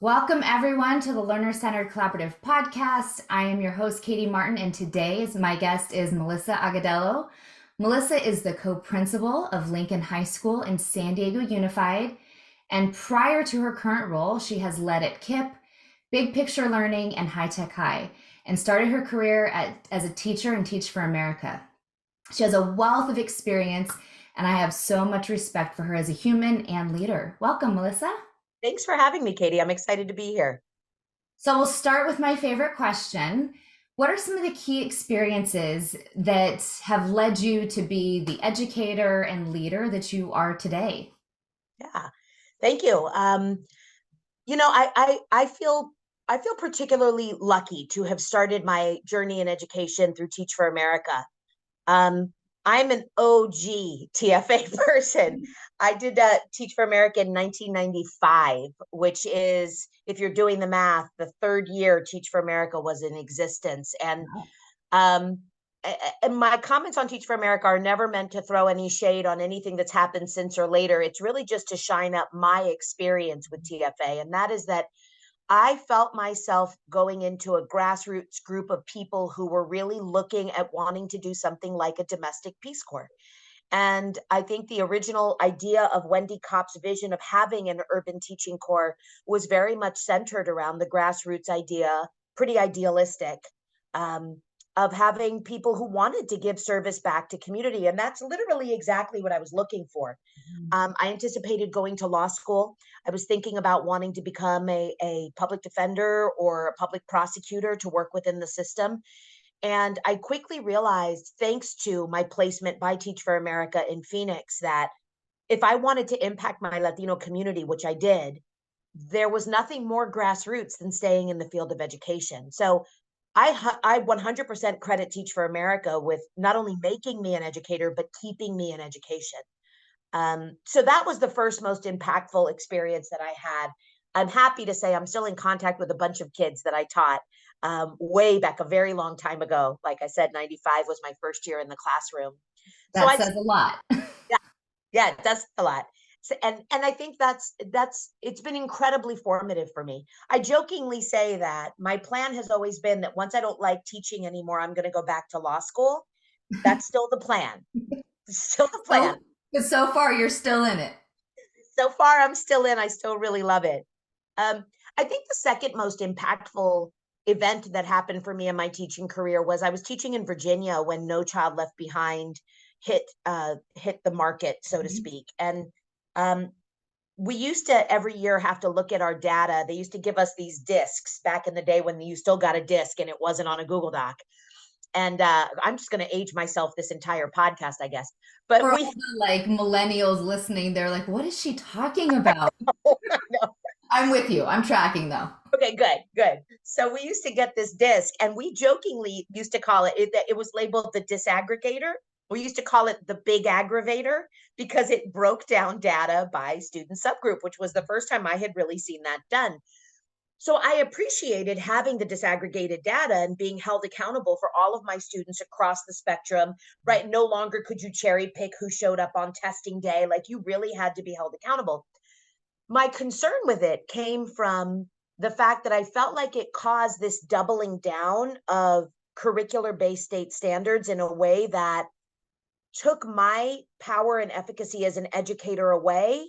Welcome, everyone, to the Learner-Centered Collaborative Podcast. I am your host, Katie Martin, and today's my guest is Melissa Agudelo. Melissa is the co-principal of Lincoln High School in San Diego Unified, and prior to her current role, she has led at KIPP, Big Picture Learning, and High Tech High, and started her career as a teacher in Teach for America. She has a wealth of experience, and I have so much respect for her as a human and leader. Welcome, Melissa. Thanks for having me, Katie. I'm excited to be here. So we'll start with my favorite question. What are some of the key experiences that have led you to be the educator and leader that you are today? Yeah, thank you. I feel particularly lucky to have started my journey in education through Teach for America. I'm an OG TFA person. I did Teach for America in 1995, which is, if you're doing the math, the third year Teach for America was in existence. And my comments on Teach for America are never meant to throw any shade on anything that's happened since or later. It's really just to shine up my experience with TFA. And that is that I felt myself going into a grassroots group of people who were really looking at wanting to do something like a domestic Peace Corps. And I think the original idea of Wendy Kopp's vision of having an urban teaching corps was very much centered around the grassroots idea, pretty idealistic, of having people who wanted to give service back to community. And that's literally exactly what I was looking for. I anticipated going to law school. I was thinking about wanting to become a public defender or a public prosecutor to work within the system. And I quickly realized, thanks to my placement by Teach for America in Phoenix, that if I wanted to impact my Latino community, which I did, there was nothing more grassroots than staying in the field of education. So I 100% credit Teach for America with not only making me an educator, but keeping me in education. So that was the first most impactful experience that I had. I'm happy to say I'm still in contact with a bunch of kids that I taught way back a very long time ago. Like I said, 95 was my first year in the classroom. That says a lot. Yeah, it does a lot. So, and I think that's it's been incredibly formative for me. I jokingly say that my plan has always been that once I don't like teaching anymore, I'm going to go back to law school. That's still the plan. Still the plan. So far, you're still in it. So far, I'm still in. I still really love it. I think the second most impactful event that happened for me in my teaching career was I was teaching in Virginia when No Child Left Behind hit the market, so to speak. And we used to every year have to look at our data. They used to give us these discs back in the day when you still got a disc and it wasn't on a Google Doc. And I'm just going to age myself this entire podcast, I guess. But for all the millennials listening, they're like, "What is she talking about?" I'm with you. I'm tracking though. Okay, good. So we used to get this disc, and we jokingly used to call it was labeled the disaggregator. We used to call it the big aggravator because it broke down data by student subgroup, which was the first time I had really seen that done. So I appreciated having the disaggregated data and being held accountable for all of my students across the spectrum, right? No longer could you cherry pick who showed up on testing day. Like, you really had to be held accountable. My concern with it came from the fact that I felt like it caused this doubling down of curricular-based state standards in a way that took my power and efficacy as an educator away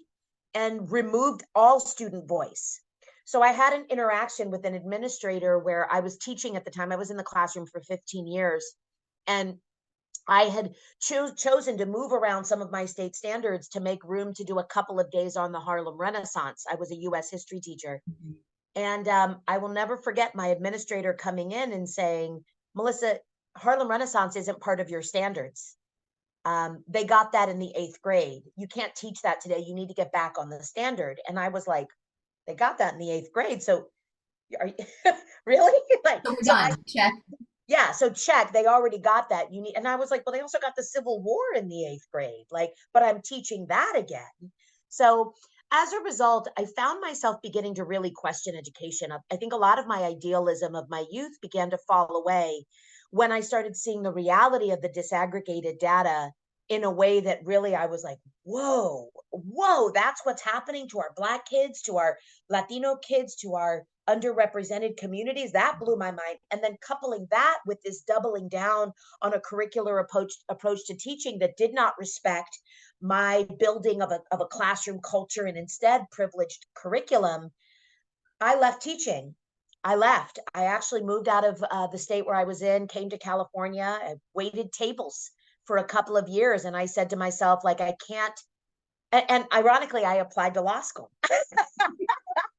and removed all student voice. So I had an interaction with an administrator where I was teaching at the time. I was in the classroom for 15 years, and I had chosen to move around some of my state standards to make room to do a couple of days on the Harlem Renaissance. I was a US history teacher. And I will never forget my administrator coming in and saying, "Melissa, Harlem Renaissance isn't part of your standards. They got that in the 8th grade. You can't teach that today. You need to get back on the standard." And I was like, "They got that in the 8th grade. So are you really?" Like, so we're done. Check. Yeah, so check, they already got that. And I was like, well, they also got the Civil War in the 8th grade. Like, but I'm teaching that again. So as a result, I found myself beginning to really question education. I think a lot of my idealism of my youth began to fall away when I started seeing the reality of the disaggregated data in a way that really I was like, whoa, whoa, that's what's happening to our Black kids, to our Latino kids, to our underrepresented communities. That blew my mind. And then coupling that with this doubling down on a curricular approach to teaching that did not respect my building of a classroom culture and instead privileged curriculum, I left teaching. I left. I actually moved out of the state where I was in, came to California, I waited tables for a couple of years. And I said to myself, like, I can't. And ironically, I applied to law school.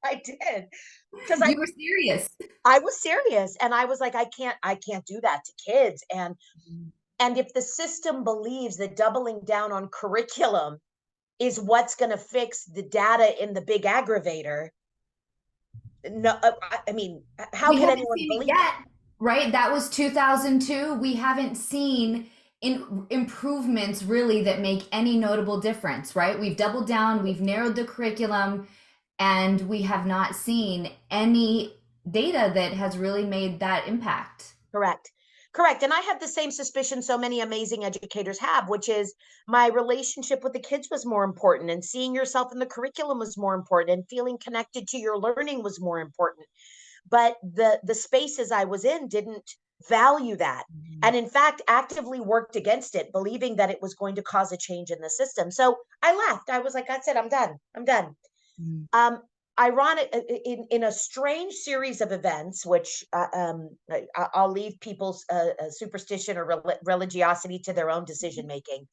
I did because You were serious. I was serious, and I was like, I can't do that to kids. And if the system believes that doubling down on curriculum is what's going to fix the data in the big aggravator, no, I mean, how We can haven't anyone seen it believe yet, that? right? That was 2002. We haven't seen improvements really that make any notable difference, right? We've doubled down, we've narrowed the curriculum, and we have not seen any data that has really made that impact. Correct. Correct. And I had the same suspicion so many amazing educators have, which is my relationship with the kids was more important, and seeing yourself in the curriculum was more important, and feeling connected to your learning was more important. But the spaces I was in didn't value that. Mhm. And in fact, actively worked against it, believing that it was going to cause a change in the system. So I left. I was like, that's it. I'm done. I'm done. Mm. Um, Ironic in a strange series of events, which I'll leave people's superstition or religiosity to their own decision making.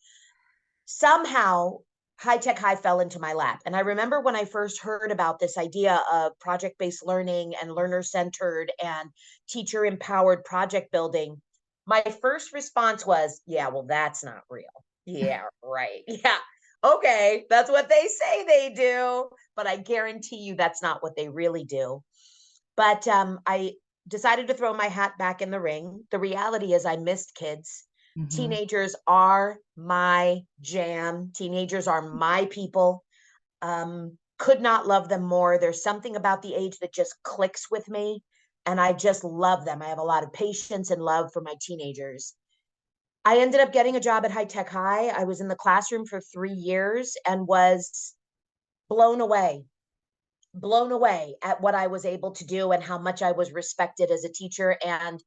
Somehow, High Tech High fell into my lap, and I remember when I first heard about this idea of project based learning and learner centered and teacher empowered project building. My first response was, "Yeah, well, that's not real." Yeah, right. Yeah, okay, that's what they say they do, but I guarantee you that's not what they really do. But I decided to throw my hat back in the ring. The reality is, I missed kids. Mhm. Teenagers are my jam. Teenagers are my people. Could not love them more. There's something about the age that just clicks with me, and I just love them. I have a lot of patience and love for my teenagers. I ended up getting a job at High Tech High. I was in the classroom for 3 years and was blown away, blown away at what I was able to do and how much I was respected as a teacher, and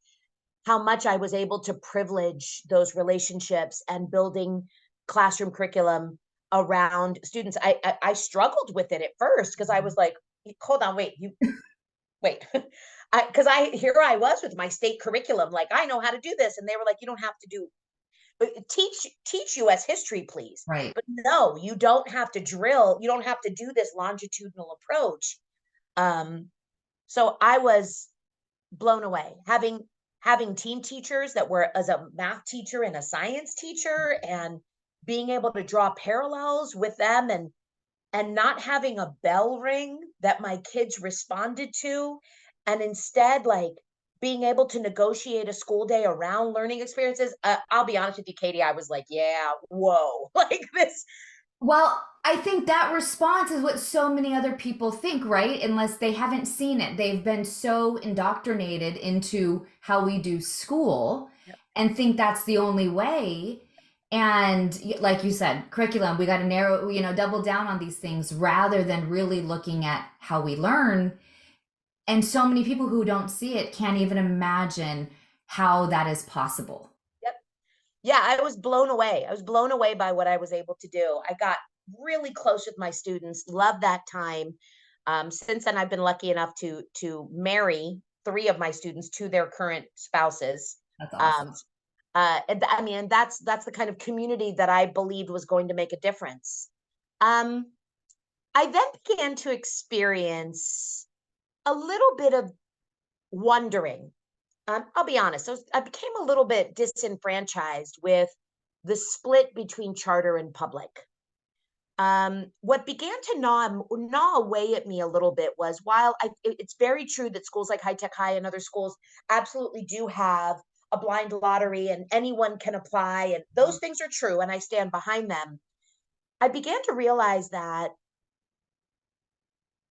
how much I was able to privilege those relationships and building classroom curriculum around students. I struggled with it at first because I was like, hold on, wait, you wait. Because I here I was with my state curriculum, like I know how to do this. And they were like, you don't have to do teach US history, please. Right. But no, you don't have to drill, you don't have to do this longitudinal approach. Um, so I was blown away having team teachers that were as a math teacher and a science teacher, and being able to draw parallels with them, and not having a bell ring that my kids responded to, and instead like being able to negotiate a school day around learning experiences. I'll be honest with you, Katie, I was like, yeah, whoa, like this. Well, I think that response is what so many other people think, right? Unless they haven't seen it. They've been so indoctrinated into how we do school and think that's the only way. And like you said, curriculum, we got to narrow, double down on these things rather than really looking at how we learn. And so many people who don't see it can't even imagine how that is possible. Yep. Yeah, I was blown away. I was blown away by what I was able to do. I got really close with my students, loved that time. Since then, I've been lucky enough to marry three of my students to their current spouses. That's Um, awesome. I mean, that's the kind of community that I believed was going to make a difference. Um, I then began to experience a little bit of wondering. I'll be honest, I became a little bit disenfranchised with the split between charter and public. What began to gnaw away at me a little bit was, while it's very true that schools like High Tech High and other schools absolutely do have a blind lottery and anyone can apply, and those things are true, and I stand behind them. I began to realize that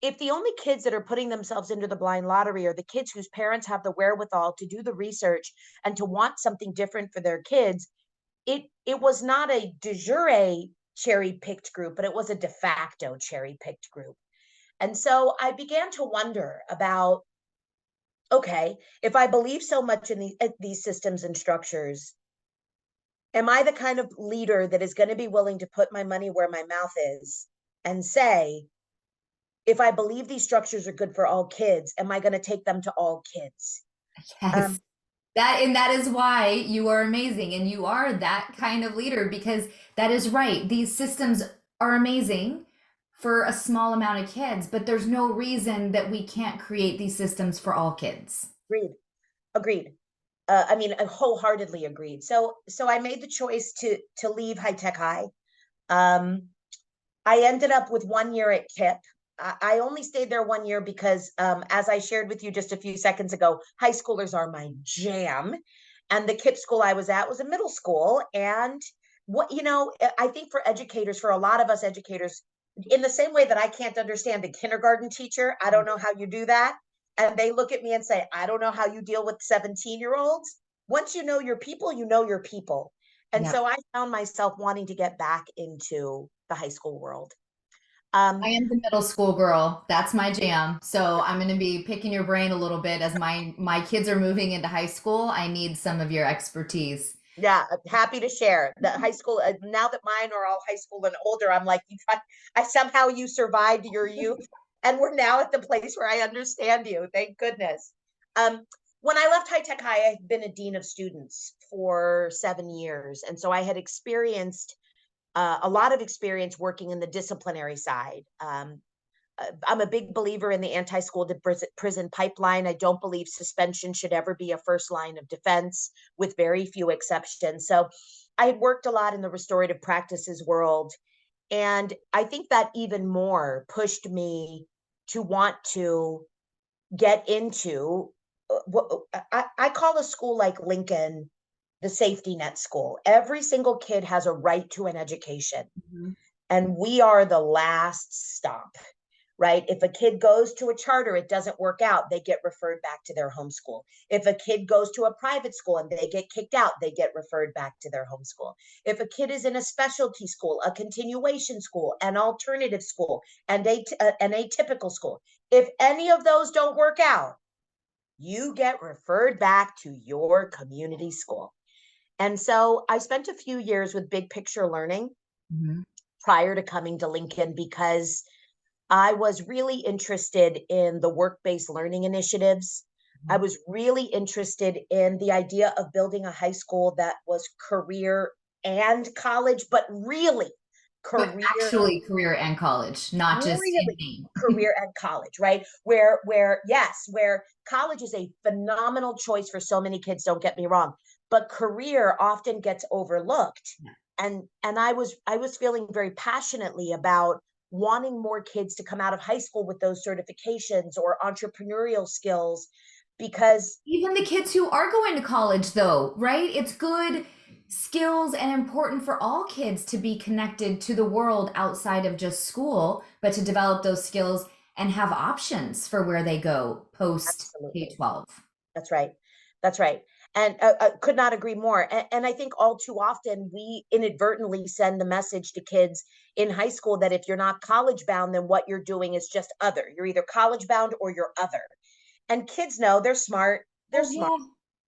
if the only kids that are putting themselves into the blind lottery are the kids whose parents have the wherewithal to do the research and to want something different for their kids, it was not a de jure cherry-picked group, but it was a de facto cherry-picked group. And so I began to wonder about, okay, if I believe so much in these systems and structures, am I the kind of leader that is going to be willing to put my money where my mouth is and say, if I believe these structures are good for all kids, am I going to take them to all kids? Yes. That is why you are amazing, and you are that kind of leader, because that is right. These systems are amazing for a small amount of kids, but there's no reason that we can't create these systems for all kids. Agreed. Agreed. I mean, I wholeheartedly agreed. So I made the choice to leave High Tech High. I ended up with 1 year at KIPP. I only stayed there 1 year because, as I shared with you just a few seconds ago, high schoolers are my jam. And the KIPP school I was at was a middle school. And I think for educators, for a lot of us educators, in the same way that I can't understand a kindergarten teacher, I don't know how you do that. And they look at me and say, I don't know how you deal with 17-year-olds. Once you know your people, you know your people. And Yeah. so I found myself wanting to get back into the high school world. I am the middle school girl. That's my jam. So I'm going to be picking your brain a little bit as my kids are moving into high school. I need some of your expertise. Yeah, happy to share. The high school, now that mine are all high school and older, I'm like, I somehow you survived your youth, and we're now at the place where I understand you. Thank goodness. When I left High Tech High, I had been a dean of students for 7 years, and so I had experienced a lot of experience working in the disciplinary side. I'm a big believer in the anti-school to prison pipeline. I don't believe suspension should ever be a first line of defense, with very few exceptions. So I had worked a lot in the restorative practices world. And I think that even more pushed me to want to get into what I call a school like Lincoln the safety net school. Every single kid has a right to an education. Mhm. And we are the last stop, right? If a kid goes to a charter, it doesn't work out, they get referred back to their home school. If a kid goes to a private school and they get kicked out, they get referred back to their home school. If a kid is in a specialty school, a continuation school, an alternative school, and an atypical school, if any of those don't work out, you get referred back to your community school. And so I spent a few years with big picture learning Mhm. prior to coming to Lincoln, because I was really interested in the work-based learning initiatives. I Mhm. was really interested in the idea of building a high school that was career and college, but really But career, actually career and college, not just in really name. career and college, right? Where college is a phenomenal choice for so many kids, don't get me wrong, but career often gets overlooked. Yeah. And I was feeling very passionately about wanting more kids to come out of high school with those certifications or entrepreneurial skills, because Even the kids who are going to college, though, right? It's good skills and important for all kids to be connected to the world outside of just school, but to develop those skills and have options for where they go post K absolutely. 12. That's right. That's right. And could not agree more. And I think all too often we inadvertently send the message to kids in high school that if you're not college bound, then what you're doing is just other. You're either college bound or you're other. And kids know, they're smart. They're Oh, smart. yeah.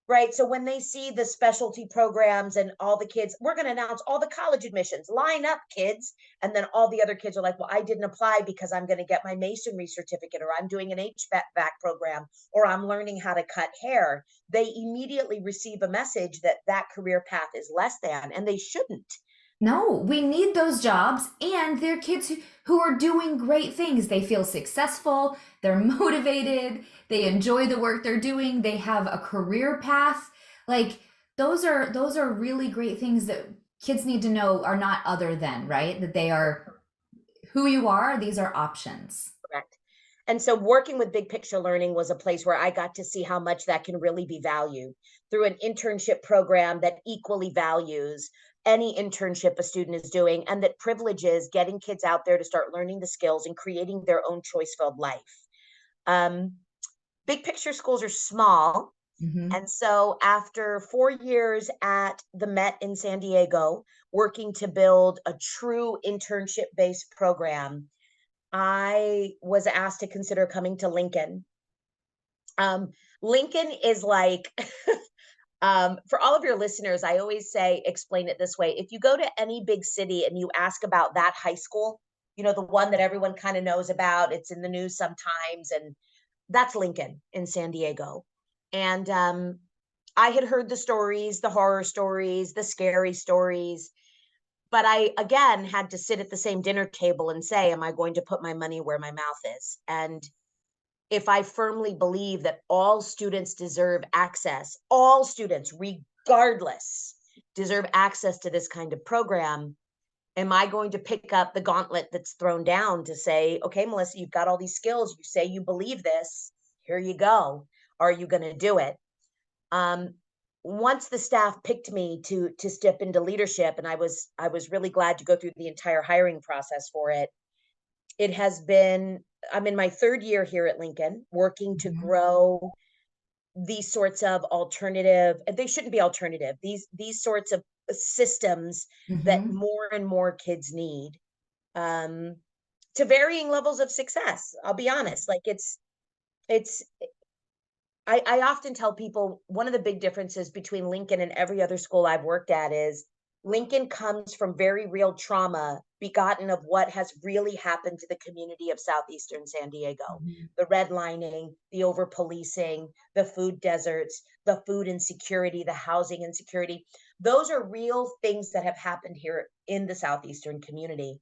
Right. So when they see the specialty programs and all the kids, we're going to announce all the college admissions, line up, kids. And then all the other kids are like, well, I didn't apply because I'm going to get my masonry certificate, or I'm doing an HVAC program, or I'm learning how to cut hair. They immediately receive a message that that career path is less than, and they shouldn't. No, we need those jobs, and they're kids who are doing great things. They feel successful, they're motivated, they enjoy the work they're doing, they have a career path. Like those are really great things that kids need to know are not other than, right? That they are who you are, these are options. Correct. And so working with big picture learning was a place where I got to see how much that can really be valued through an internship program that equally values any internship a student is doing, and that privileges getting kids out there to start learning the skills and creating their own choice filled life. Um, Big picture schools are small. Mm-hmm. And so after 4 years at the Met in San Diego, working to build a true internship-based program, I was asked to consider coming to Lincoln. Lincoln is like, for all of your listeners, I always say, explain it this way. If you go to any big city and you ask about that high school, the one that everyone kind of knows about, it's in the news sometimes, and that's Lincoln in San Diego. And I had heard the stories, the horror stories, the scary stories, but I again had to sit at the same dinner table and say, am I going to put my money where my mouth is? And if I firmly believe that all students deserve access, all students, regardless, deserve access to this kind of program, am I going to pick up the gauntlet that's thrown down to say, okay, Melissa, you've got all these skills. You say you believe this. Here you go. Are you going to do it? Once the staff picked me to step into leadership, and I was really glad to go through the entire hiring process for it. It has been, I'm in my third year here at Lincoln, working to Mm-hmm. grow these sorts of alternative, they shouldn't be alternative, these sorts of systems that Mm-hmm. more and more kids need, um, to varying levels of success. I'll be honest, like it's I often tell people one of the big differences between Lincoln and every other school I've worked at is Lincoln comes from very real trauma begotten of what has really happened to the community of southeastern San Diego. Mm-hmm. The redlining, the over policing, the food deserts, the food insecurity, the housing insecurity. Those are real things that have happened here in the southeastern community.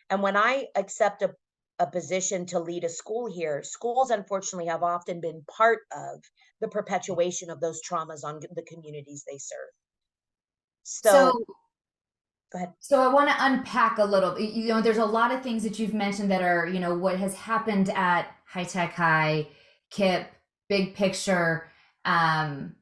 And when I accept a position to lead a school here, schools unfortunately have often been part of the perpetuation of those traumas on the communities they serve. So, So go ahead. so I want to unpack a little. There's a lot of things that you've mentioned that are, what has happened at High Tech High, KIP, big picture. Um,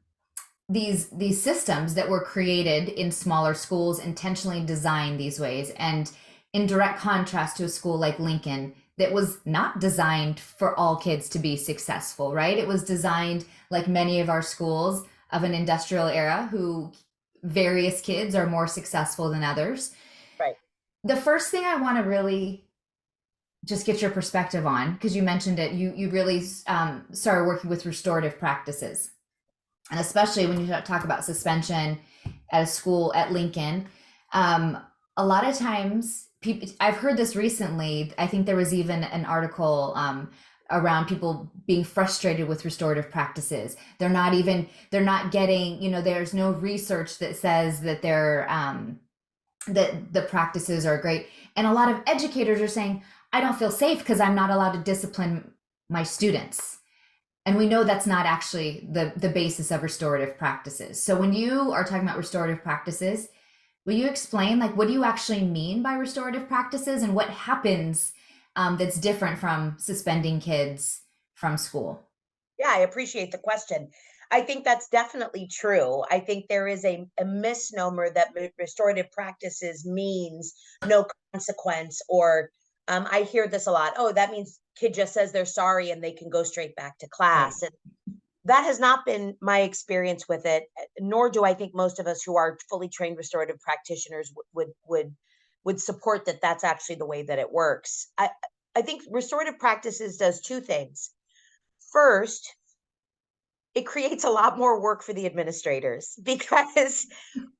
these systems that were created in smaller schools, intentionally designed these ways, and in direct contrast to a school like Lincoln that was not designed for all kids to be successful, right? It was designed like many of our schools of an industrial era, who various kids are more successful than others. Right. The first thing I want to really just get your perspective on, because you mentioned it, you really started working with restorative practices, and especially when you talk about suspension at a school at Lincoln, a lot of times people, I've heard this recently. I think there was even an article around people being frustrated with restorative practices. They're not getting, there's no research that says that that the practices are great. And a lot of educators are saying, I don't feel safe because I'm not allowed to discipline my students. And we know that's not actually the basis of restorative practices. So when you are talking about restorative practices, will you explain, like, what do you actually mean by restorative practices, and what happens that's different from suspending kids from school? Yeah, I appreciate the question. I think that's definitely true. I think there is a misnomer that restorative practices means no consequence, or I hear this a lot. Oh, that means kid just says they're sorry and they can go straight back to Right. class. And that has not been my experience with it, nor do I think most of us who are fully trained restorative practitioners would support that that's actually the way that it works. I think restorative practices does two things. First, it creates a lot more work for the administrators, because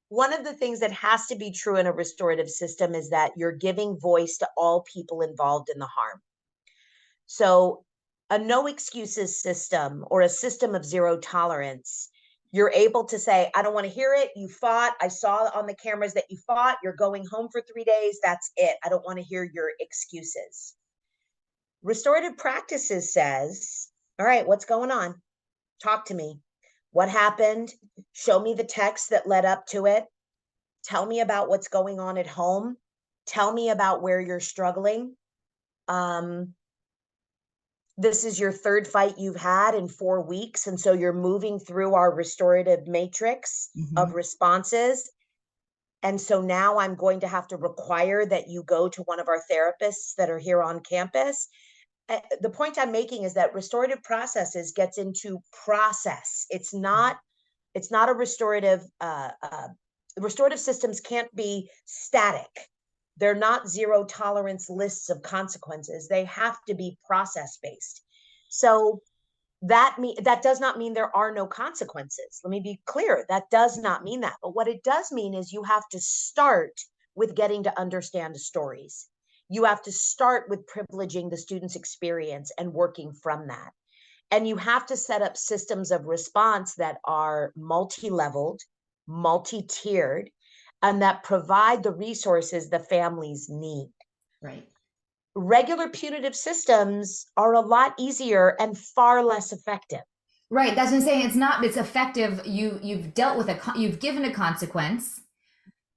one of the things that has to be true in a restorative system is that you're giving voice to all people involved in the harm. So a no excuses system, or a system of zero tolerance, you're able to say, I don't want to hear it. You fought. I saw on the cameras that you fought. You're going home for 3 days. That's it. I don't want to hear your excuses. Restorative practices says, all right, what's going on? Talk to me. What happened? Show me the text that led up to it. Tell me about what's going on at home. Tell me about where you're struggling. This is your third fight you've had in 4 weeks. And so you're moving through our restorative matrix Mm-hmm. of responses. And so now I'm going to have to require that you go to one of our therapists that are here on campus. the point I'm making is that restorative processes gets into process. It's not a restorative systems can't be static. They're not zero tolerance lists of consequences. They have to be process based. So that does not mean there are no consequences. Let me be clear. That does not mean that. But what it does mean is you have to start with getting to understand the stories. You have to start with privileging the student's experience and working from that. And you have to set up systems of response that are multi-leveled, multi-tiered, and that provide the resources the families need. Right. Regular punitive systems are a lot easier and far less effective. Right. That's what I'm saying. It's effective. You've dealt with you've given a consequence.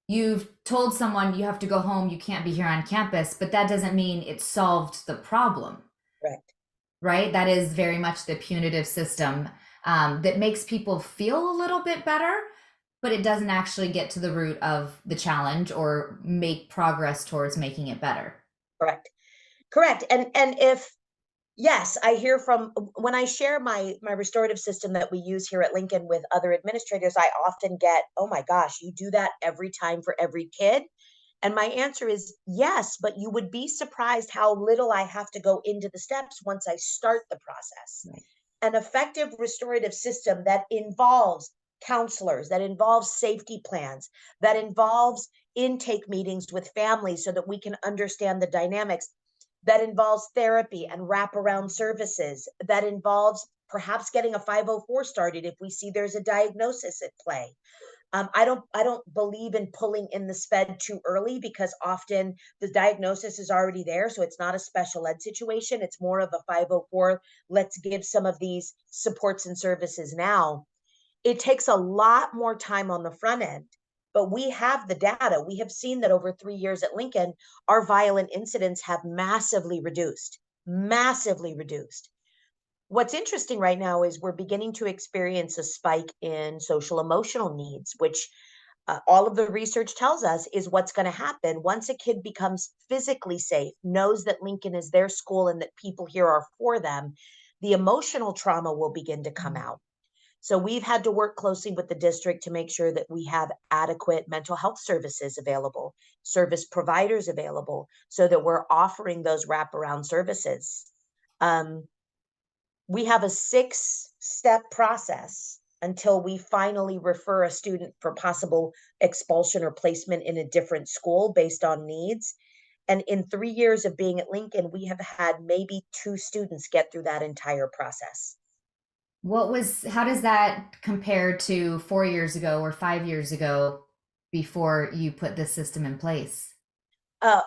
You've told someone you have to go home, you can't be here on campus, but that doesn't mean it solved the problem. Correct. Right? That is very much the punitive system that makes people feel a little bit better, but it doesn't actually get to the root of the challenge or make progress towards making it better. Correct. And if yes, I hear from when I share my restorative system that we use here at Lincoln with other administrators, I often get, "Oh my gosh, you do that every time for every kid?" And my answer is yes, but you would be surprised how little I have to go into the steps once I start the process. Right. An effective restorative system that involves counselors, that involves safety plans, that involves intake meetings with families so that we can understand the dynamics, that involves therapy and wraparound services, that involves perhaps getting a 504 started if we see there's a diagnosis at play. I don't believe in pulling in the sped too early because often the diagnosis is already there, so it's not a special ed situation. It's more of a 504. Let's give some of these supports and services now. It takes a lot more time on the front end, but we have the data. We have seen that over 3 years at Lincoln, our violent incidents have massively reduced, massively reduced. What's interesting right now is we're beginning to experience a spike in social emotional needs, which all of the research tells us is what's going to happen once a kid becomes physically safe, knows that Lincoln is their school and that people here are for them. The emotional trauma will begin to come out. So we've had to work closely with the district to make sure that we have adequate mental health services available, service providers available, so that we're offering those wraparound services. We have a 6-step process until we finally refer a student for possible expulsion or placement in a different school based on needs. And in 3 years of being at Lincoln, we have had maybe 2 students get through that entire process. How does that compare to 4 years ago or 5 years ago before you put this system in place? Uh,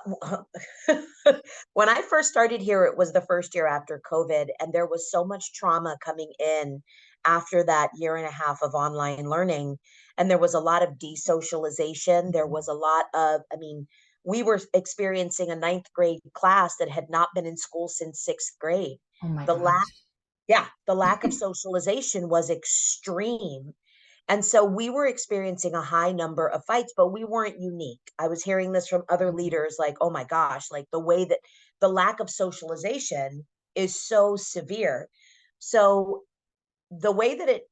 when I first started here, it was the first year after COVID, and there was so much trauma coming in after that year and a half of online learning. And there was a lot of desocialization. There was a lot of, I mean, we were experiencing a ninth grade class that had not been in school since sixth grade. Oh my The lack, gosh. yeah, the lack of socialization was extreme. And so we were experiencing a high number of fights, but we weren't unique. I was hearing this from other leaders like, oh my gosh, like the way that the lack of socialization is so severe. So the way that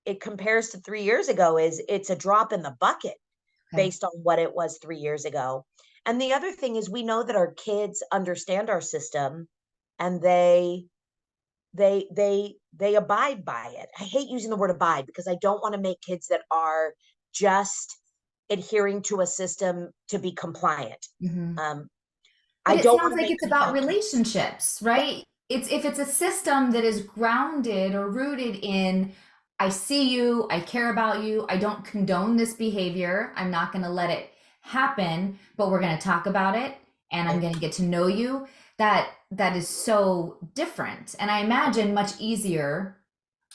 it compares to 3 years ago is it's a drop in the bucket Okay. based on what it was 3 years ago. And the other thing is we know that our kids understand our system and they abide by it. I hate using the word abide because I don't want to make kids that are just adhering to a system to be compliant. Mhm. Um, But I it don't want sounds to like make it's about compliant kids. relationships, right? It's if it's a system that is grounded or rooted in I see you, I care about you, I don't condone this behavior, I'm not going to let it happen, but we're going to talk about it and I'm Right. going to get to know you. That is so different. And I imagine much easier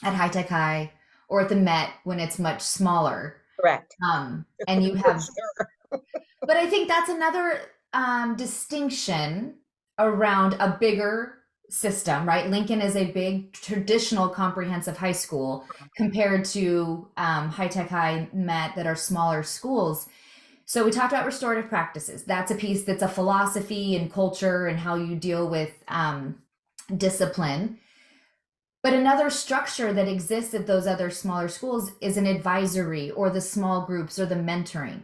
at High Tech High or at the Met when it's much smaller. Correct. And you For have sure. but I think that's another distinction around a bigger system, right? Lincoln is a big traditional comprehensive high school compared to High Tech High Met that are smaller schools. So we talked about restorative practices. That's a piece that's a philosophy and culture and how you deal with discipline. But another structure that exists at those other smaller schools is an advisory or the small groups or the mentoring,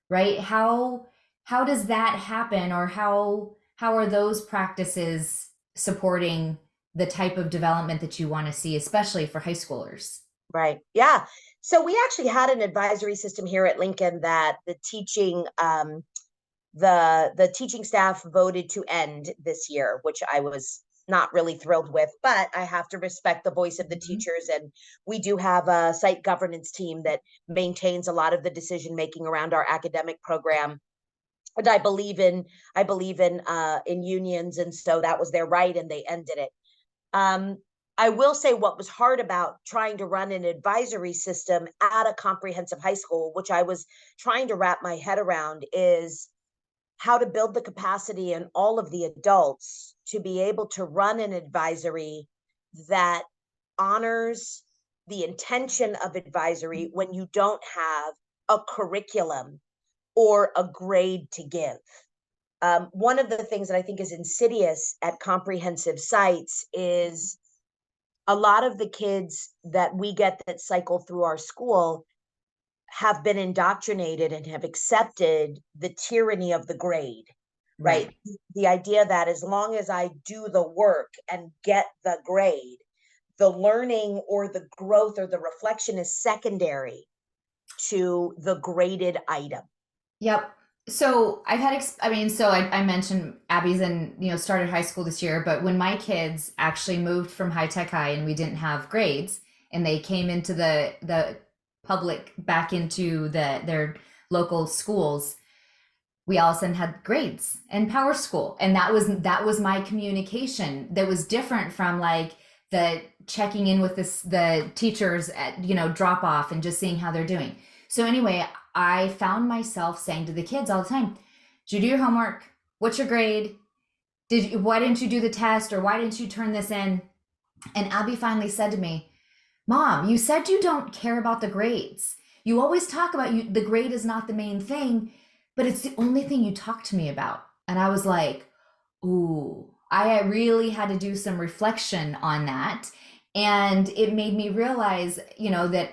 right? How does that happen, or how are those practices supporting the type of development that you want to see, especially for high schoolers? Right. Yeah. So we actually had an advisory system here at Lincoln that the teaching staff voted to end this year, which I was not really thrilled with, but I have to respect the voice of the Mhm. teachers. And we do have a site governance team that maintains a lot of the decision making around our academic program. And I believe in unions, and so that was their right, and they ended it. Um, I will say what was hard about trying to run an advisory system at a comprehensive high school, which I was trying to wrap my head around, is how to build the capacity in all of the adults to be able to run an advisory that honors the intention of advisory when you don't have a curriculum or a grade to give. One of the things that I think is insidious at comprehensive sites is a lot of the kids that we get that cycle through our school have been indoctrinated and have accepted the tyranny of the grade, right? Right. The idea that as long as I do the work and get the grade, the learning or the growth or the reflection is secondary to the graded item. Yep. So I've had, I mean, so I mentioned Abby's in, started high school this year, but when my kids actually moved from high tech high and we didn't have grades and they came into the public back into their local schools, we all of a sudden had grades and power school. And that was my communication that was different from like the checking in with the teachers at, drop off and just seeing how they're doing. So anyway, I found myself saying to the kids all the time, did you do your homework? What's your grade? Why didn't you do the test, or why didn't you turn this in? And Abby finally said to me, Mom, you said you don't care about the grades. You always talk about the grade is not the main thing, but it's the only thing you talk to me about. And I was like, ooh, I really had to do some reflection on that. And it made me realize, that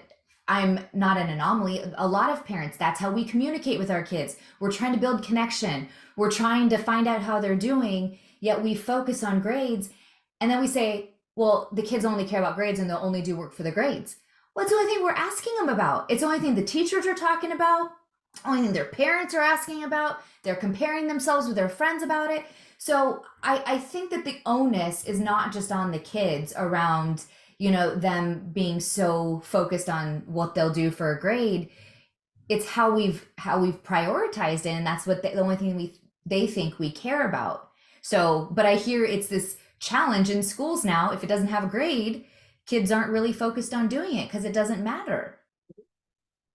I'm not an anomaly. A lot of parents, that's how we communicate with our kids. We're trying to build connection. We're trying to find out how they're doing, yet we focus on grades. And then we say, well, the kids only care about grades and they'll only do work for the grades. Well, it's the only thing we're asking them about. It's the only thing the teachers are talking about, only thing their parents are asking about. They're comparing themselves with their friends about it. So I think that the onus is not just on the kids around, them being so focused on what they'll do for a grade. It's how we've prioritized it, and that's what the only thing they think we care about. So, but I hear it's this challenge in schools now. If it doesn't have a grade, kids aren't really focused on doing it because it doesn't matter.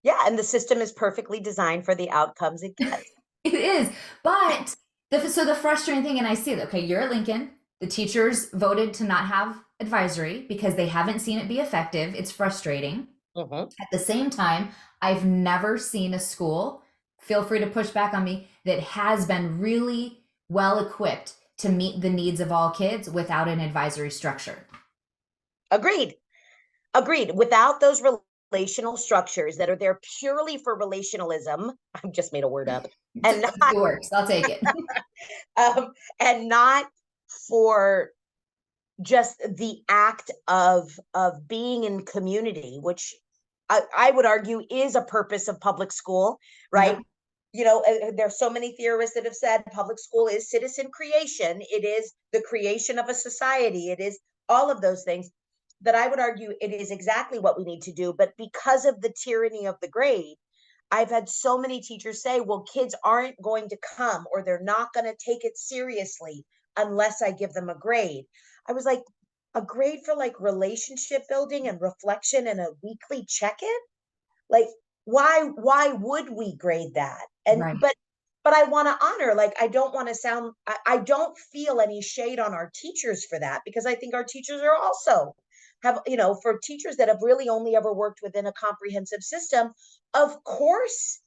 Yeah, and the system is perfectly designed for the outcomes it gets. It is. But the frustrating thing, and I see that, okay, you're at Lincoln. The teachers voted to not have advisory because they haven't seen it be effective. It's frustrating. Mhm. At the same time, I've never seen a school, feel free to push back on me, that has been really well equipped to meet the needs of all kids without an advisory structure. Agreed. Agreed. Without those relational structures that are there purely for relationalism, I've just made a word up, and not It works. I'll take it. um, and not for just the act of being in community, which I would argue is a purpose of public school, right? Yep. There's so many theorists that have said public school is citizen creation. It is the creation of a society. It is all of those things that I would argue it is exactly what we need to do. But because of the tyranny of the grade, I've had so many teachers say, well, kids aren't going to come or they're not going to take it seriously unless I give them a grade. I was like, a grade for like relationship building and reflection and a weekly check-in? Like, why would we grade that? And Right. but I want to honor, like, I don't want to sound, I don't feel any shade on our teachers for that, because I think our teachers are also have, for teachers that have really only ever worked within a comprehensive system, of course,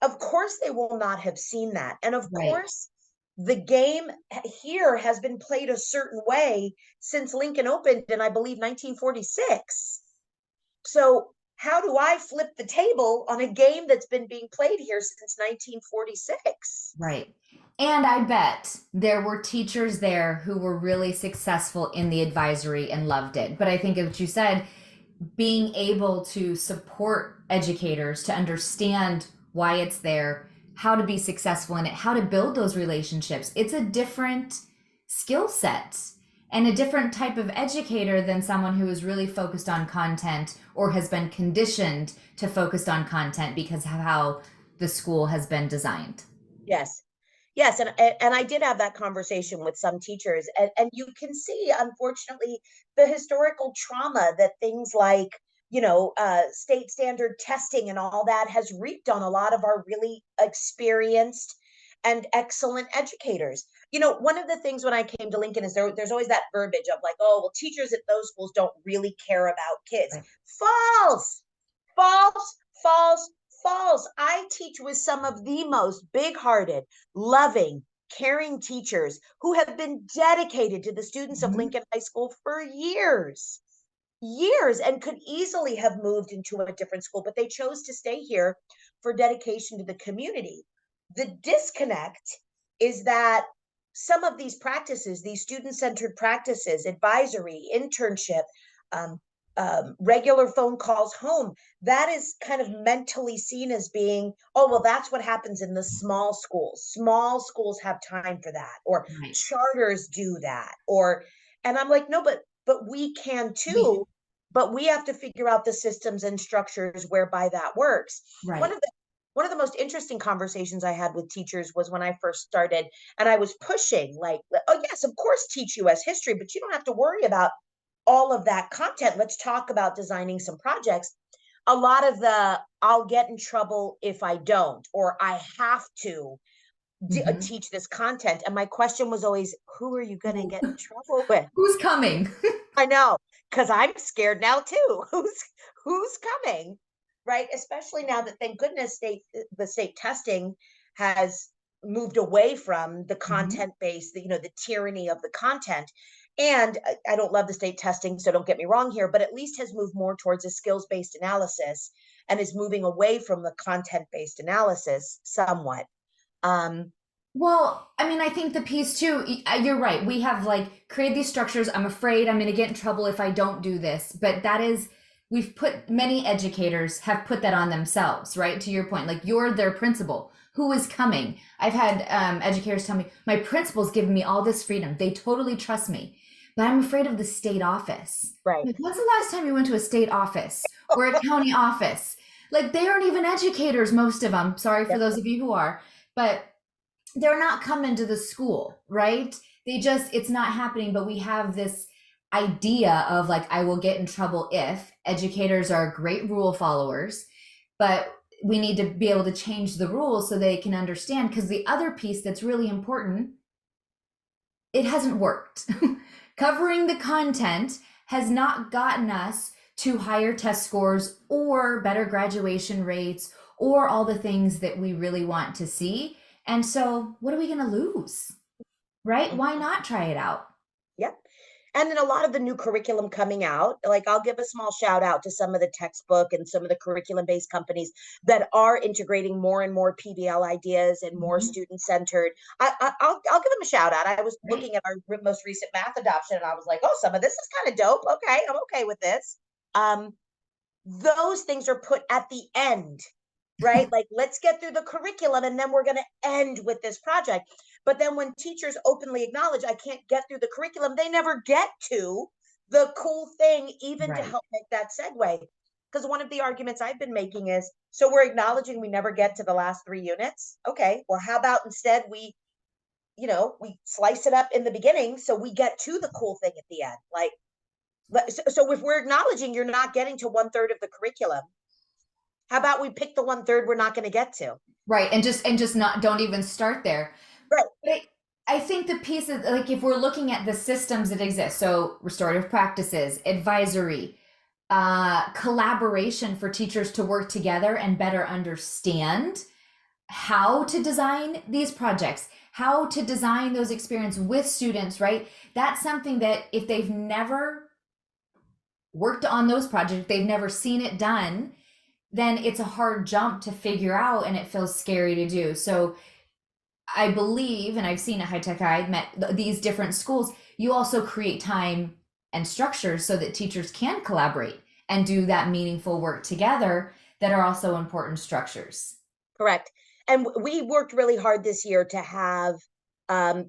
of course they will not have seen that. And of Right. course the game here has been played a certain way since Lincoln opened in, I believe, 1946. So how do I flip the table on a game that's been being played here since 1946? Right. And I bet there were teachers there who were really successful in the advisory and loved it. But I think, as you said, being able to support educators to understand why it's there, how to be successful in it, how to build those relationships, it's a different skill set and a different type of educator than someone who is really focused on content or has been conditioned to focus on content because of how the school has been designed. Yes. Yes, and I did have that conversation with some teachers, and you can see, unfortunately, the historical trauma that things like, state standard testing and all that has reaped on a lot of our really experienced and excellent educators. One of the things when I came to Lincoln is there's always that verbiage of like, oh, well, teachers at those schools don't really care about kids. Right. False, false, false, false. I teach with some of the most big-hearted, loving, caring teachers who have been dedicated to the students of Mhm. Lincoln High School for years, and could easily have moved into a different school, but they chose to stay here for dedication to the community. The disconnect is that some of these practices, these student-centered practices, advisory, internship, um, regular phone calls home, that is kind of mentally seen as being, oh, well, that's what happens in the small schools. Small schools have time for that, or Right. charters do that, and I'm like, no, but we can We, too, but we have to figure out the systems and structures whereby that works. One right. of the one of the most interesting conversations I had with teachers was when I first started, and I was pushing like, oh yes, of course, teach US history, but you don't have to worry about all of that content. Let's talk about designing some projects. A lot of the I'll get in trouble if I don't, or I have to Mhm. teach this content. And my question was always, who are you going to get in trouble with? Who's coming? I know, because I'm scared now too. Who's coming, right? Especially now that, thank goodness, the state testing has moved away from the Mhm. content based, the tyranny of the content. And I don't love the state testing, so don't get me wrong here, but at least has moved more towards a skills based analysis and is moving away from the content based analysis somewhat. Um, Well, I mean, I think the piece too, you're right. We have like created these structures. I'm afraid I'm going to get in trouble if I don't do this. But that is, we've put, many educators have put that on themselves, right? To your point, like you're their principal. Who is coming? I've had educators tell me, my principal's giving me all this freedom. They totally trust me. But I'm afraid of the state office. right. Like, when's the last time you went to a state office or a county office? Like, they aren't even educators, most of them. Sorry for Yep. those of you who are. But they're not coming to the school, right? They just, it's not happening. But we have this idea of like, I will get in trouble if educators are great rule followers, but we need to be able to change the rules so they can understand. Because the other piece that's really important, it hasn't worked. Covering the content has not gotten us to higher test scores or better graduation rates or all the things that we really want to see. And so, what are we going to lose? Right? Why not try it out? Yep. And then a lot of the new curriculum coming out, like I'll give a small shout out to some of the textbook and some of the curriculum based companies that are integrating more and more PBL ideas and more Mhm. student centered. I'll give them a shout out. I was Right. looking at our most recent math adoption and I was like, oh, some of this is kind of dope. Okay, I'm okay with this. Um, those things are put at the end, right? Like, let's get through the curriculum and then we're going to end with this project. But then when teachers openly acknowledge I can't get through the curriculum, they never get to the cool thing, even to Right. help make that segue. Because one of the arguments I've been making is, so we're acknowledging we never get to the last 3 units. Okay, well, how about instead we slice it up in the beginning so we get to the cool thing at the end. Like, so if we're acknowledging you're not getting to 1/3 of the curriculum, how about we pick the 1/3 we're not going to get to? Right. And just not, don't even start there. Right. But I think the piece is like, if we're looking at the systems that exist, so restorative practices, advisory, collaboration for teachers to work together and better understand how to design these projects, how to design those experiences with students, right? That's something that if they've never worked on those projects, they've never seen it done, then it's a hard jump to figure out and it feels scary to do. So I believe, and I've seen at High Tech High, met these different schools, you also create time and structures so that teachers can collaborate and do that meaningful work together that are also important structures. Correct. And we worked really hard this year to have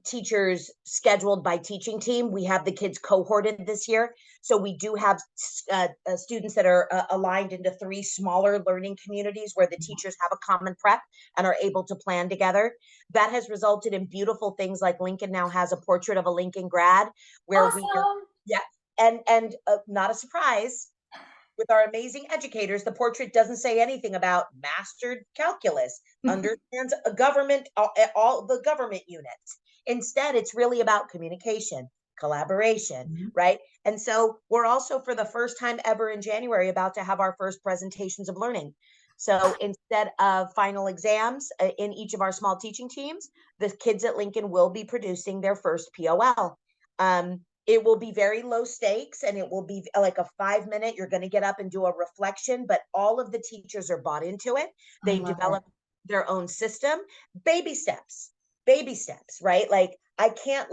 teachers scheduled by teaching team. We have the kids cohorted this year. So we do have students that are aligned into 3 smaller learning communities where the teachers have a common prep and are able to plan together. That has resulted in beautiful things like Lincoln now has a portrait of a Lincoln grad where we are, Awesome. yeah, and not a surprise, with our amazing educators, the portrait doesn't say anything about mastered calculus, understands a government, all the government units. Instead, it's really about communication, collaboration, Mhm. right? And so we're also, for the first time ever in January, about to have our first presentations of learning. So instead of final exams in each of our small teaching teams, the kids at Lincoln will be producing their first POL. It will be very low stakes and it will be like a 5 minute, you're going to get up and do a reflection, but all of the teachers are bought into it. I They've love it. developed their own system. Baby steps, right? Like I cannot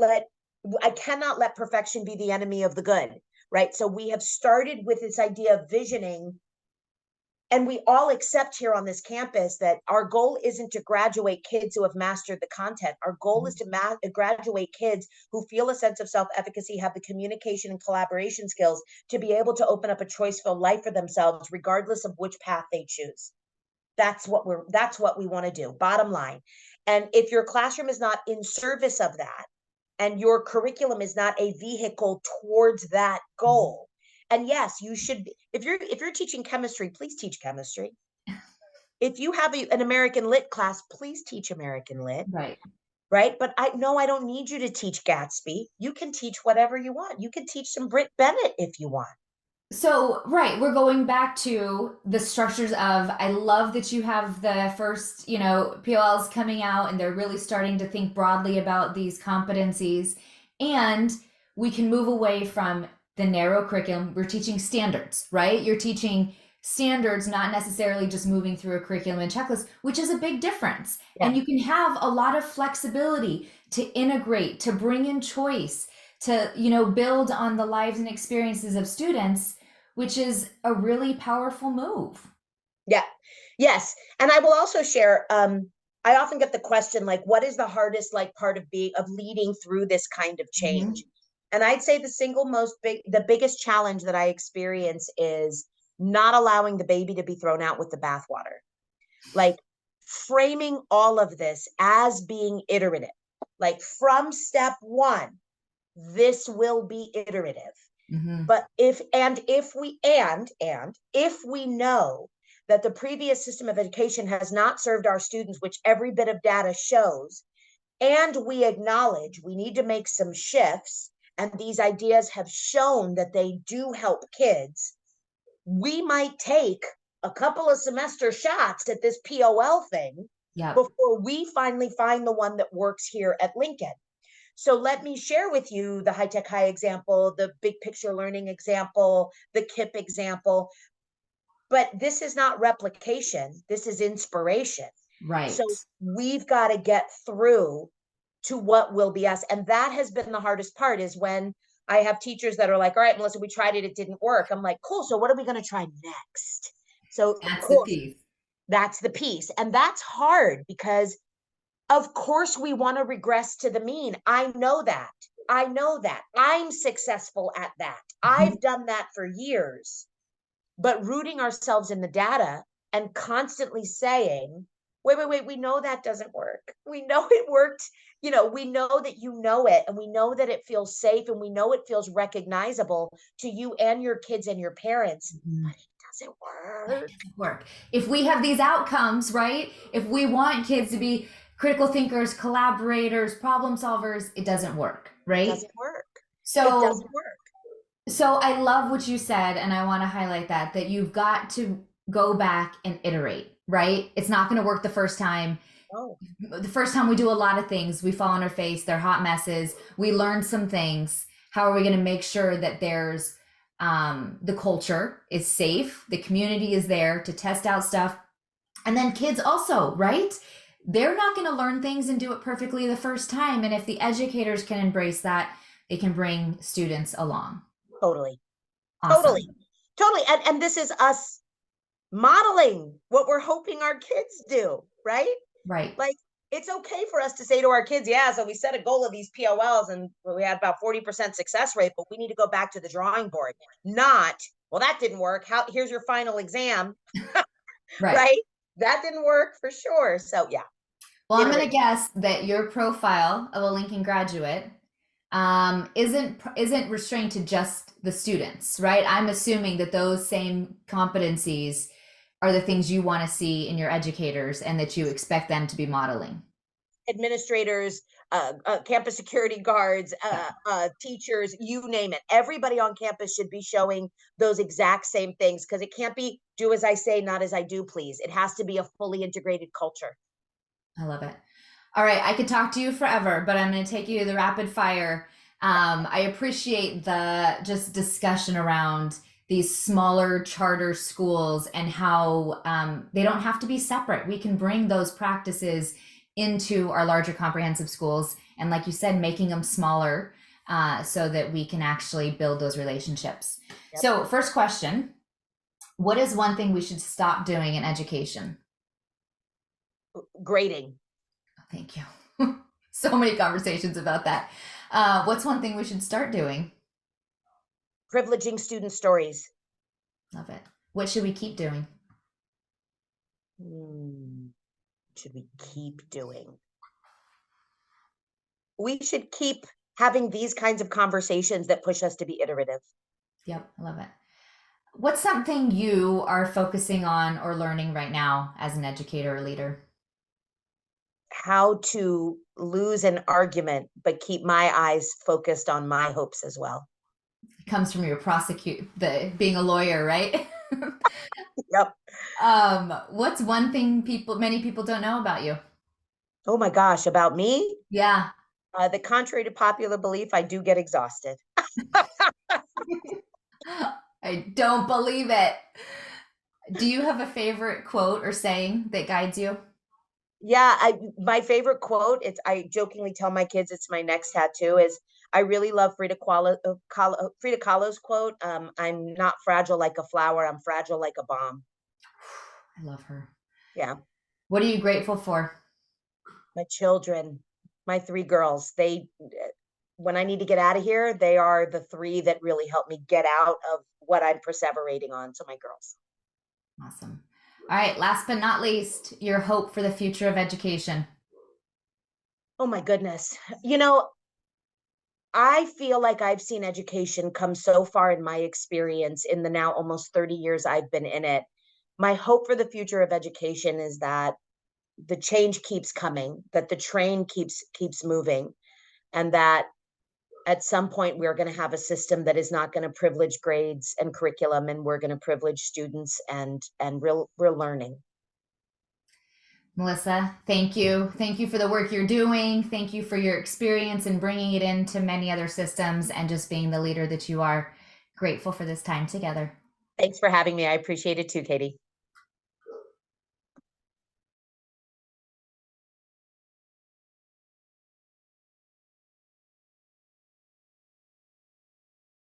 let perfection be the enemy of the good, right? So we have started with this idea of visioning, and we all accept here on this campus that our goal isn't to graduate kids who have mastered the content. Our goal is to graduate kids who feel a sense of self-efficacy, have the communication and collaboration skills to be able to open up a choiceful life for themselves, regardless of which path they choose. That's what we want to do, bottom line. And if your classroom is not in service of that, and your curriculum is not a vehicle towards that goal, and yes, you should, if you're teaching chemistry, please teach chemistry. If you have an American Lit class, please teach American Lit, Right. right? But I don't need you to teach Gatsby. You can teach whatever you want. You can teach some Britt Bennett if you want. So, right, we're going back to the structures of, I love that you have the first, POLs coming out and they're really starting to think broadly about these competencies. And we can move away from the narrow curriculum. We're teaching standards, right? You're teaching standards, not necessarily just moving through a curriculum and checklist, which is a big difference. Yeah. And you can have a lot of flexibility to integrate, to bring in choice, to, build on the lives and experiences of students, which is a really powerful move. Yeah. Yes. And I will also share, I often get the question, like, what is the hardest part of leading through this kind of change? Mhm. And I'd say the biggest challenge that I experience is not allowing the baby to be thrown out with the bathwater. Like, framing all of this as being iterative. Like, from step 1, this will be iterative. Mhm. But if we know that the previous system of education has not served our students, which every bit of data shows, and we acknowledge we need to make some shifts, and these ideas have shown that they do help kids, we might take a couple of semester shots at this POL thing Yep. before we finally find the one that works here at Lincoln. So let me share with you the High Tech High example, the big picture learning example, the KIP example. But this is not replication, this is inspiration. Right. So we've got to get through to what will be us. And that has been the hardest part, is when I have teachers that are like, all right, Melissa, we tried it, it didn't work. I'm like, cool, so what are we going to try next? So That's the cool, piece. that's the piece. And that's hard because of course we want to regress to the mean. I know that. I'm successful at that. I've done that for years. But rooting ourselves in the data and constantly saying, wait, we know that doesn't work. We know it worked. We know that you know it, and we know that it feels safe, and we know it feels recognizable to you and your kids and your parents, Mhm. but it doesn't work. Work. If we have these outcomes, right? If we want kids to be critical thinkers, collaborators, problem solvers, it doesn't work, It right? doesn't work. It So doesn't work. So I love what you said, and I want to highlight that you've got to go back and iterate, right? It's not going to work the first time. Oh, The first time we do a lot of things, we fall on our face, they're hot messes. We learn some things. How are we going to make sure that there's the culture is safe, the community is there to test out stuff, and then kids also, right? They're not going to learn things and do it perfectly the first time. And if the educators can embrace that, they can bring students along. totally. Awesome. Totally. Totally. And this is us modeling what we're hoping our kids do, right? Right. Like, it's okay for us to say to our kids, yeah, so we set a goal of these POLs and we had about 40% success rate, but we need to go back to the drawing board. Not, well, that didn't work. Here's your final exam, Right. right? That didn't work for sure. So yeah. Well, I'm going to Iterate. guess that your profile of a Lincoln graduate isn't restrained to just the students, right? I'm assuming that those same competencies are the things you want to see in your educators and that you expect them to be modeling. Administrators, campus security guards, Yeah, teachers, you name it. Everybody on campus should be showing those exact same things because it can't be do as I say, not as I do, please. It has to be a fully integrated culture. I love it. All right, I could talk to you forever, but I'm going to take you to the rapid fire. I appreciate the just discussion around these smaller charter schools and how they don't have to be separate. We can bring those practices into our larger comprehensive schools. And like you said, making them smaller so that we can actually build those relationships. Yep. So, first question, what is one thing we should stop doing in education? Grading. Thank you. So many conversations about that. What's one thing we should start doing? Privileging student stories. Love it. What should we keep doing? Should we keep doing? We should keep having these kinds of conversations that push us to be iterative. Yep, I love it. What's something you are focusing on or learning right now as an educator or leader? How to lose an argument, but keep my eyes focused on my hopes as well. It comes from your being a lawyer, right? Yep. What's one thing many people don't know about you? Oh my gosh, about me? Yeah. The contrary to popular belief, I do get exhausted. I don't believe it. Do you have a favorite quote or saying that guides you? Yeah, my favorite quote, I jokingly tell my kids it's my next tattoo is I really love Frida Kahlo's quote, I'm not fragile like a flower, I'm fragile like a bomb. I love her. Yeah. What are you grateful for? My children, my 3 girls, when I need to get out of here, they are the 3 that really help me get out of what I'm perseverating on. So my girls. Awesome. All right, last but not least, your hope for the future of education. Oh my goodness. I feel like I've seen education come so far in my experience in the now almost 30 years I've been in it. My hope for the future of education is that the change keeps coming, that the train keeps moving, and that at some point we're going to have a system that is not going to privilege grades and curriculum, and we're going to privilege students and real learning. Melissa, thank you. Thank you for the work you're doing. Thank you for your experience and bringing it into many other systems and just being the leader that you are. Grateful for this time together. Thanks for having me. I appreciate it too, Katie.